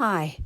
Hi,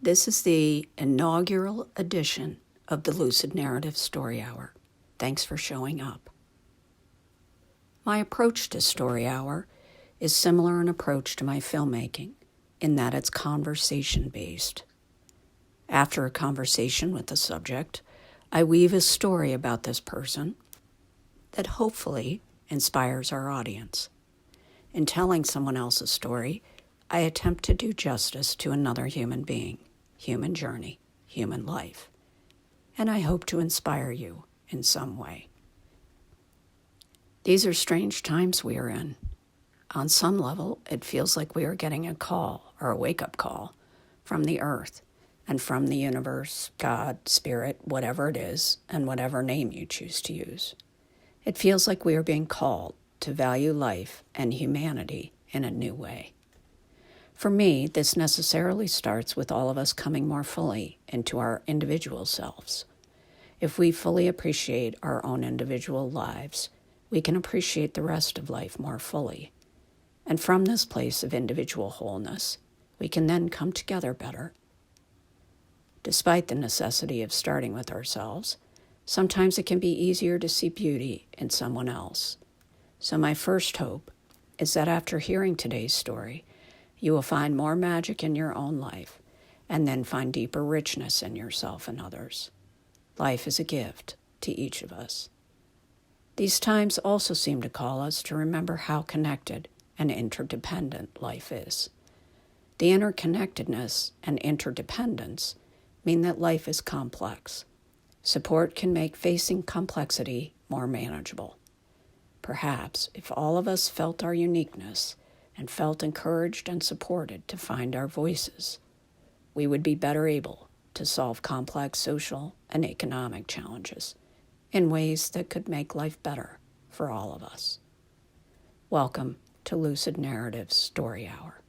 this is the inaugural edition of the Lucid Narrative Story Hour. Thanks for showing up. My approach to Story Hour is similar in approach to my filmmaking, in that it's conversation-based. After a conversation with the subject, I weave a story about this person that hopefully inspires our audience. In telling someone else's story, I attempt to do justice to another human being, human journey, human life, and I hope to inspire you in some way. These are strange times we are in. On some level, it feels like we are getting a call or a wake-up call from the earth and from the universe, God, spirit, whatever it is, and whatever name you choose to use. It feels like we are being called to value life and humanity in a new way. For me, this necessarily starts with all of us coming more fully into our individual selves. If we fully appreciate our own individual lives, we can appreciate the rest of life more fully. And from this place of individual wholeness, we can then come together better. Despite the necessity of starting with ourselves, sometimes it can be easier to see beauty in someone else. So my first hope is that after hearing today's story, you will find more magic in your own life and then find deeper richness in yourself and others. Life is a gift to each of us. These times also seem to call us to remember how connected and interdependent life is. The interconnectedness and interdependence mean that life is complex. Support can make facing complexity more manageable. Perhaps if all of us felt our uniqueness and felt encouraged and supported to find our voices, we would be better able to solve complex social and economic challenges in ways that could make life better for all of us. Welcome to Lucid Narrative's Story Hour.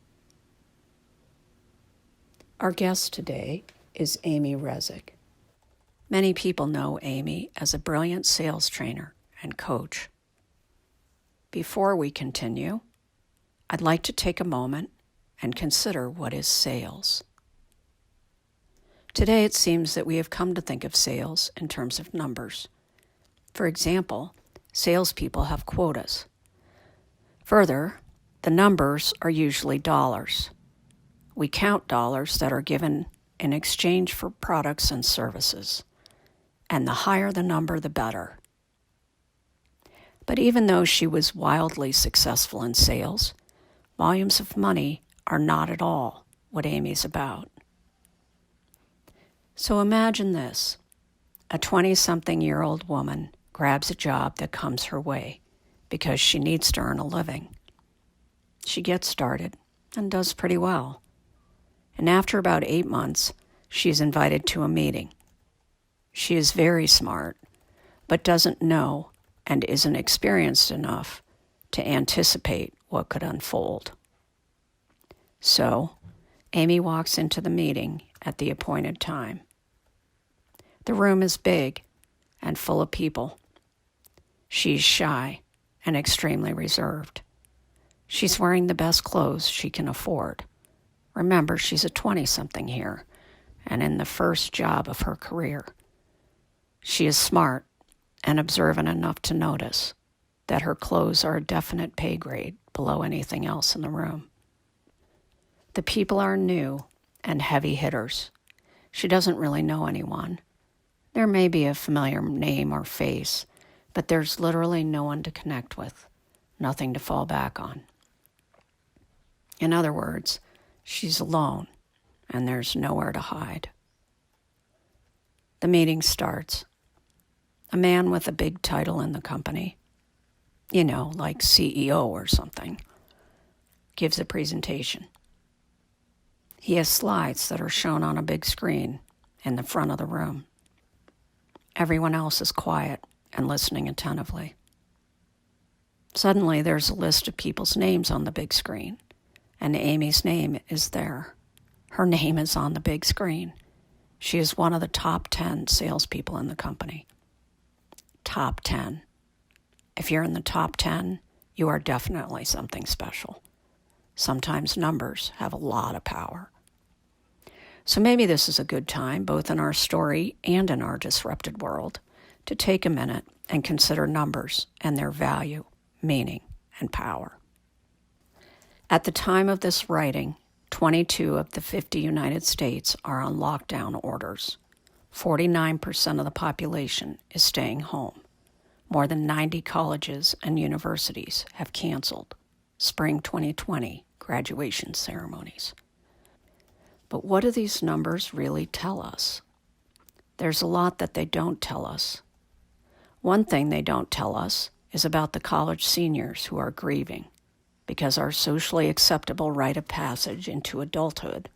Our guest today is Amy Resig. Many people know Amy as a brilliant sales trainer and coach. Before we continue, I'd like to take a moment and consider what is sales. Today it seems that we have come to think of sales in terms of numbers. For example, salespeople have quotas. Further, the numbers are usually dollars. We count dollars that are given in exchange for products and services, and the higher the number, the better. But even though she was wildly successful in sales, volumes of money are not at all what Amy's about. So imagine this. A 20-something-year-old woman grabs a job that comes her way because she needs to earn a living. She gets started and does pretty well. And after about 8 months, she is invited to a meeting. She is very smart, but doesn't know and isn't experienced enough to anticipate what could unfold. So, Amy walks into the meeting at the appointed time. The room is big and full of people. She's shy and extremely reserved. She's wearing the best clothes she can afford. Remember, she's a 20-something here and in the first job of her career. She is smart and observant enough to notice that her clothes are a definite pay grade below anything else in the room. The people are new and heavy hitters. She doesn't really know anyone. There may be a familiar name or face, but there's literally no one to connect with, nothing to fall back on. In other words, she's alone, and there's nowhere to hide. The meeting starts. A man with a big title in the company, like CEO or something, gives a presentation. He has slides that are shown on a big screen in the front of the room. Everyone else is quiet and listening attentively. Suddenly, there's a list of people's names on the big screen, and Amy's name is there. Her name is on the big screen. She is one of the top 10 salespeople in the company. Top 10. If you're in the top 10, you are definitely something special. Sometimes numbers have a lot of power. So maybe this is a good time, both in our story and in our disrupted world, to take a minute and consider numbers and their value, meaning, and power. At the time of this writing, 22 of the 50 United States are on lockdown orders. 49% of the population is staying home. More than 90 colleges and universities have canceled spring 2020 graduation ceremonies. But what do these numbers really tell us? There's a lot that they don't tell us. One thing they don't tell us is about the college seniors who are grieving because our socially acceptable rite of passage into adulthood,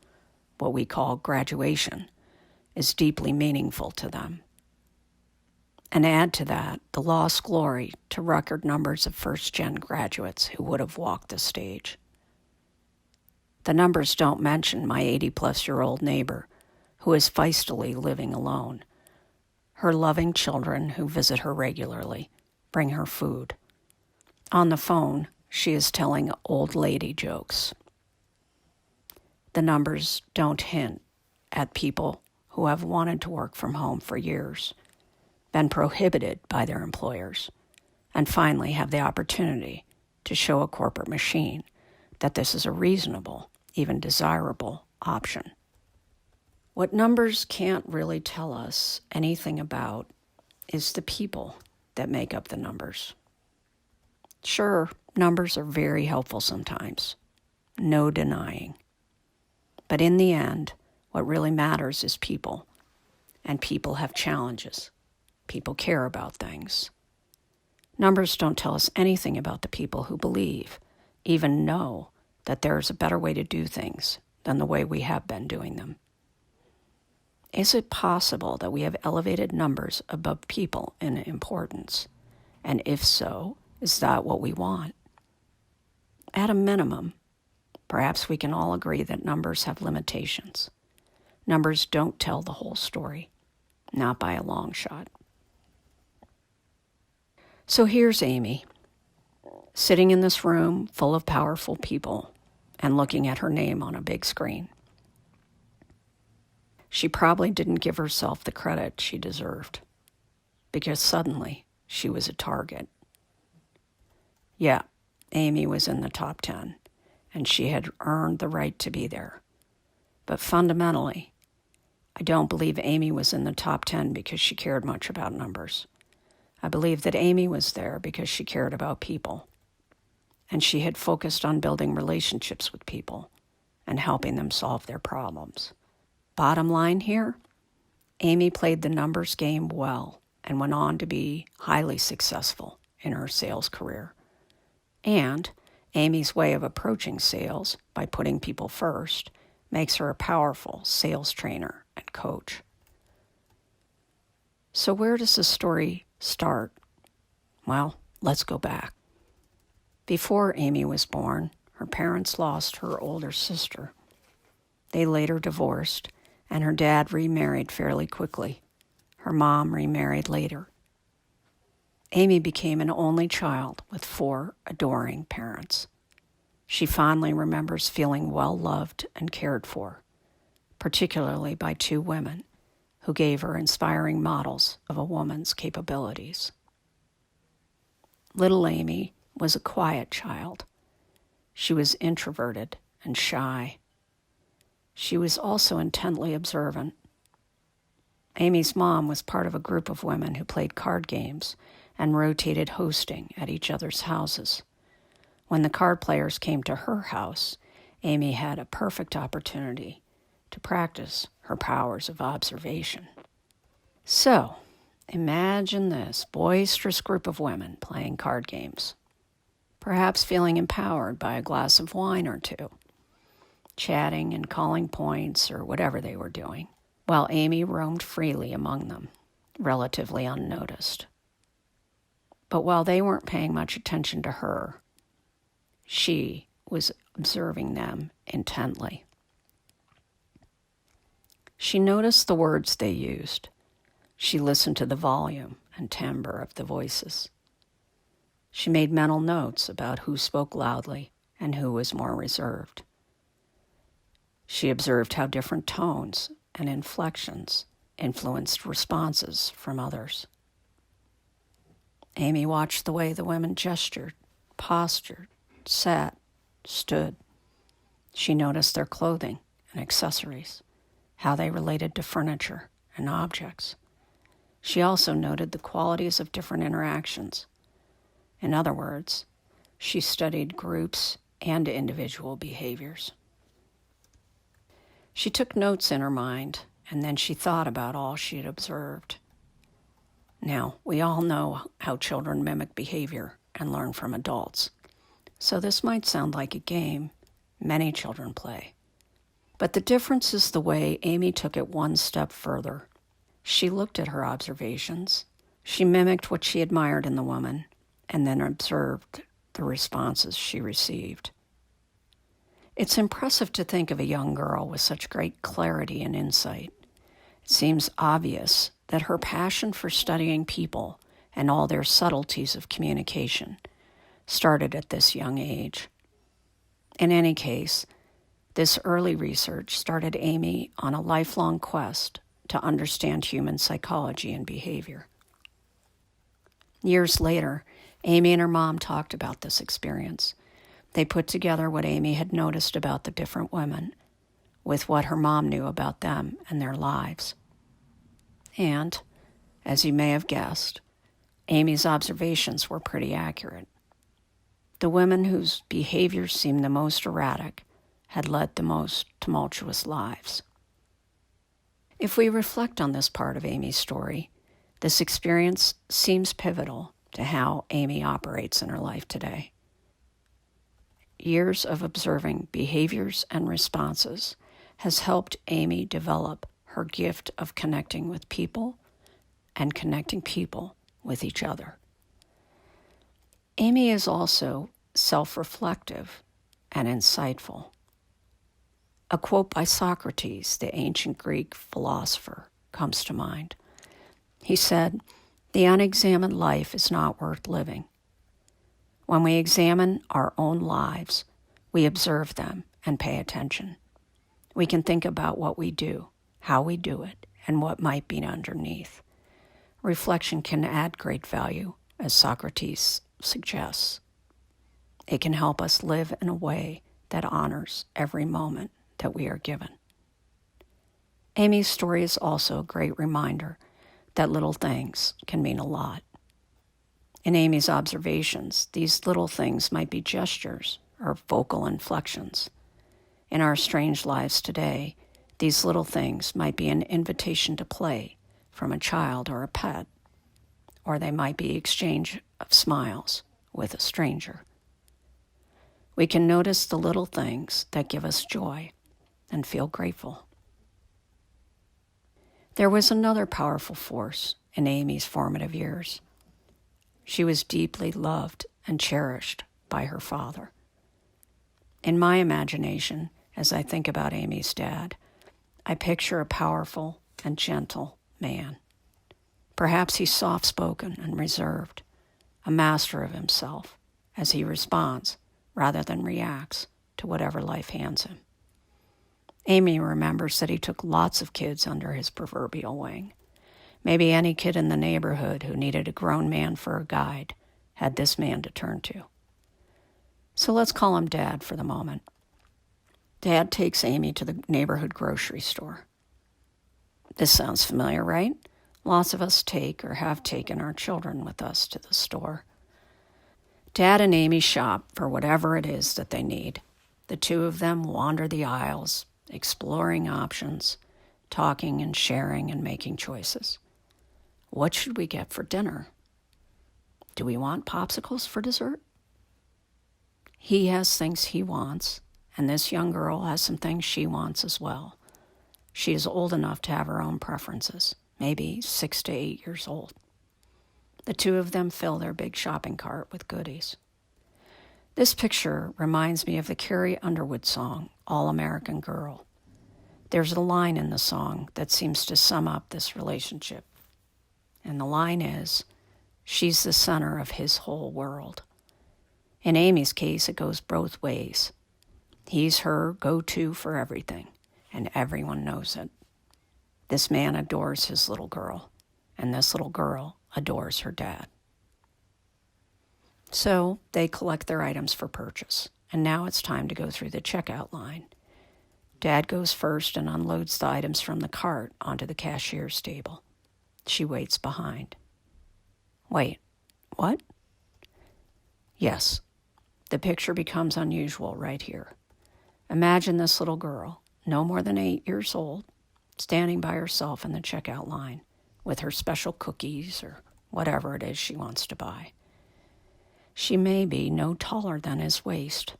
what we call graduation, is deeply meaningful to them. And add to that the lost glory to record numbers of first-gen graduates who would have walked the stage. The numbers don't mention my 80-plus-year-old neighbor who is feistily living alone. Her loving children who visit her regularly bring her food. On the phone, she is telling old lady jokes. The numbers don't hint at people who have wanted to work from home for years, been prohibited by their employers, and finally have the opportunity to show a corporate machine that this is a reasonable, even desirable option. What numbers can't really tell us anything about is the people that make up the numbers. Sure, numbers are very helpful sometimes, no denying. But in the end, what really matters is people, and people have challenges. People care about things. Numbers don't tell us anything about the people who believe, even know, that there is a better way to do things than the way we have been doing them. Is it possible that we have elevated numbers above people in importance? And if so, is that what we want? At a minimum, perhaps we can all agree that numbers have limitations. Numbers don't tell the whole story, not by a long shot. So here's Amy, sitting in this room full of powerful people and looking at her name on a big screen. She probably didn't give herself the credit she deserved, because suddenly she was a target. Yeah, Amy was in the top 10, and she had earned the right to be there. But fundamentally, I don't believe Amy was in the top 10 because she cared much about numbers. I believe that Amy was there because she cared about people, and she had focused on building relationships with people and helping them solve their problems. Bottom line here, Amy played the numbers game well and went on to be highly successful in her sales career. And Amy's way of approaching sales by putting people first makes her a powerful sales trainer and coach. So where does the story start? Well, let's go back. Before Amy was born, her parents lost her older sister. They later divorced, and her dad remarried fairly quickly. Her mom remarried later. Amy became an only child with 4 adoring parents. She fondly remembers feeling well-loved and cared for, particularly by 2 women who gave her inspiring models of a woman's capabilities. Little Amy was a quiet child. She was introverted and shy. She was also intently observant. Amy's mom was part of a group of women who played card games and rotated hosting at each other's houses. When the card players came to her house, Amy had a perfect opportunity to practice her powers of observation. So, imagine this boisterous group of women playing card games, perhaps feeling empowered by a glass of wine or 2, chatting and calling points or whatever they were doing, while Amy roamed freely among them, relatively unnoticed. But while they weren't paying much attention to her, she was observing them intently. She noticed the words they used. She listened to the volume and timbre of the voices. She made mental notes about who spoke loudly and who was more reserved. She observed how different tones and inflections influenced responses from others. Amy watched the way the women gestured, postured, sat, stood. She noticed their clothing and accessories, how they related to furniture and objects. She also noted the qualities of different interactions. In other words, she studied groups and individual behaviors. She took notes in her mind, and then she thought about all she had observed. Now, we all know how children mimic behavior and learn from adults. So this might sound like a game many children play. But the difference is the way Amy took it one step further. She looked at her observations. She mimicked what she admired in the woman, and then observed the responses she received. It's impressive to think of a young girl with such great clarity and insight. It seems obvious that her passion for studying people and all their subtleties of communication started at this young age. In any case, this early research started Amy on a lifelong quest to understand human psychology and behavior. Years later, Amy and her mom talked about this experience. They put together what Amy had noticed about the different women with what her mom knew about them and their lives. And, as you may have guessed, Amy's observations were pretty accurate. The women whose behaviors seemed the most erratic had led the most tumultuous lives. If we reflect on this part of Amy's story, this experience seems pivotal to how Amy operates in her life today. Years of observing behaviors and responses has helped Amy develop her gift of connecting with people and connecting people with each other. Amy is also self-reflective and insightful. A quote by Socrates, the ancient Greek philosopher, comes to mind. He said, "The unexamined life is not worth living." When we examine our own lives, we observe them and pay attention. We can think about what we do, how we do it, and what might be underneath. Reflection can add great value, as Socrates suggests. It can help us live in a way that honors every moment that we are given. Amy's story is also a great reminder that little things can mean a lot. In Amy's observations, these little things might be gestures or vocal inflections. In our strange lives today, these little things might be an invitation to play from a child or a pet, or they might be exchange of smiles with a stranger. We can notice the little things that give us joy and feel grateful. There was another powerful force in Amy's formative years. She was deeply loved and cherished by her father. In my imagination, as I think about Amy's dad, I picture a powerful and gentle man. Perhaps he's soft-spoken and reserved, a master of himself as he responds rather than reacts to whatever life hands him. Amy remembers that he took lots of kids under his proverbial wing. Maybe any kid in the neighborhood who needed a grown man for a guide had this man to turn to. So let's call him Dad for the moment. Dad takes Amy to the neighborhood grocery store. This sounds familiar, right? Lots of us take or have taken our children with us to the store. Dad and Amy shop for whatever it is that they need. The two of them wander the aisles, exploring options, talking and sharing and making choices. What should we get for dinner? Do we want popsicles for dessert? He has things he wants, and this young girl has some things she wants as well. She is old enough to have her own preferences, maybe 6 to 8 years old. The two of them fill their big shopping cart with goodies. This picture reminds me of the Carrie Underwood song, All American Girl. There's a line in the song that seems to sum up this relationship. And the line is, she's the center of his whole world. In Amy's case, it goes both ways. He's her go-to for everything, and everyone knows it. This man adores his little girl, and this little girl adores her dad. So they collect their items for purchase, and now it's time to go through the checkout line. Dad goes first and unloads the items from the cart onto the cashier's table. She waits behind. Wait, what? Yes, the picture becomes unusual right here. Imagine this little girl, no more than 8 years old, standing by herself in the checkout line with her special cookies or whatever it is she wants to buy. She may be no taller than his waist,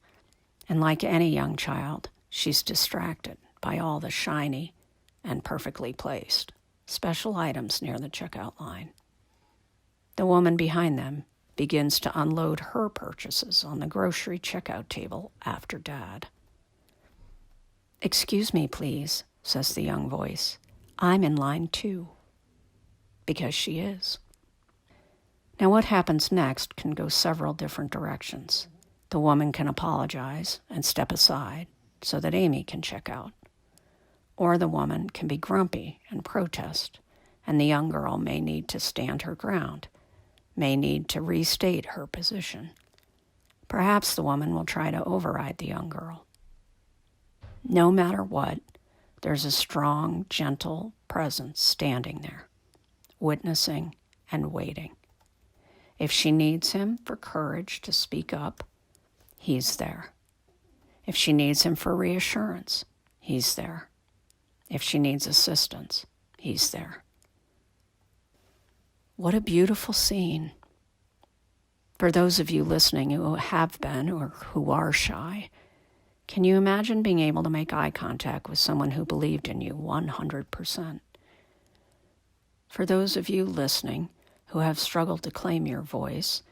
and like any young child, she's distracted by all the shiny and perfectly placed special items near the checkout line. The woman behind them begins to unload her purchases on the grocery checkout table after Dad. "Excuse me, please," says the young voice. "I'm in line too." Because she is. Now what happens next can go several different directions. The woman can apologize and step aside so that Amy can check out. Or the woman can be grumpy and protest, and the young girl may need to stand her ground, may need to restate her position. Perhaps the woman will try to override the young girl. No matter what, there's a strong, gentle presence standing there, witnessing and waiting. If she needs him for courage to speak up, he's there. If she needs him for reassurance, he's there. If she needs assistance, he's there. What a beautiful scene. For those of you listening who have been or who are shy, can you imagine being able to make eye contact with someone who believed in you 100%? For those of you listening who have struggled to claim your voice,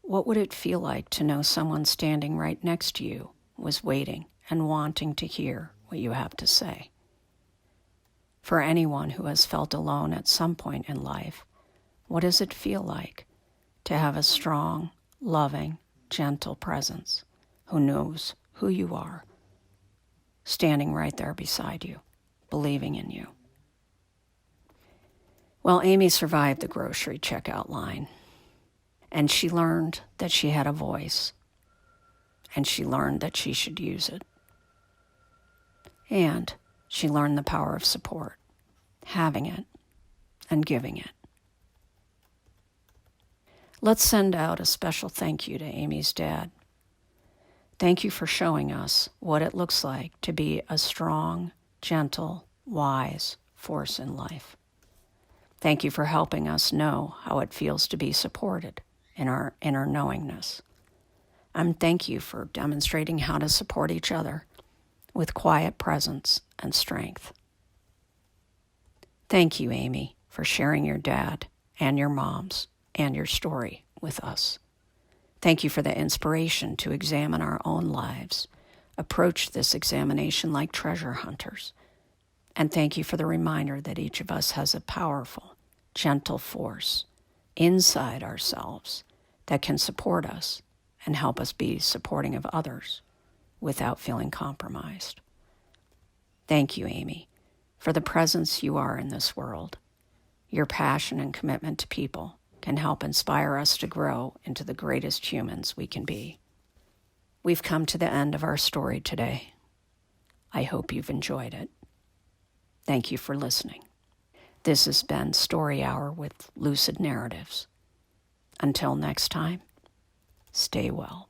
what would it feel like to know someone standing right next to you was waiting and wanting to hear what you have to say? For anyone who has felt alone at some point in life, what does it feel like to have a strong, loving, gentle presence who knows who you are, standing right there beside you, believing in you? Well, Amy survived the grocery checkout line, and she learned that she had a voice, and she learned that she should use it. And she learned the power of support, having it and giving it. Let's send out a special thank you to Amy's dad. Thank you for showing us what it looks like to be a strong, gentle, wise force in life. Thank you for helping us know how it feels to be supported in our inner knowingness. And thank you for demonstrating how to support each other with quiet presence and strength. Thank you, Amy, for sharing your dad and your mom's and your story with us. Thank you for the inspiration to examine our own lives, approach this examination like treasure hunters. And thank you for the reminder that each of us has a powerful, gentle force inside ourselves that can support us and help us be supporting of others without feeling compromised. Thank you, Amy, for the presence you are in this world. Your passion and commitment to people can help inspire us to grow into the greatest humans we can be. We've come to the end of our story today. I hope you've enjoyed it. Thank you for listening. This has been Story Hour with Lucid Narratives. Until next time, stay well.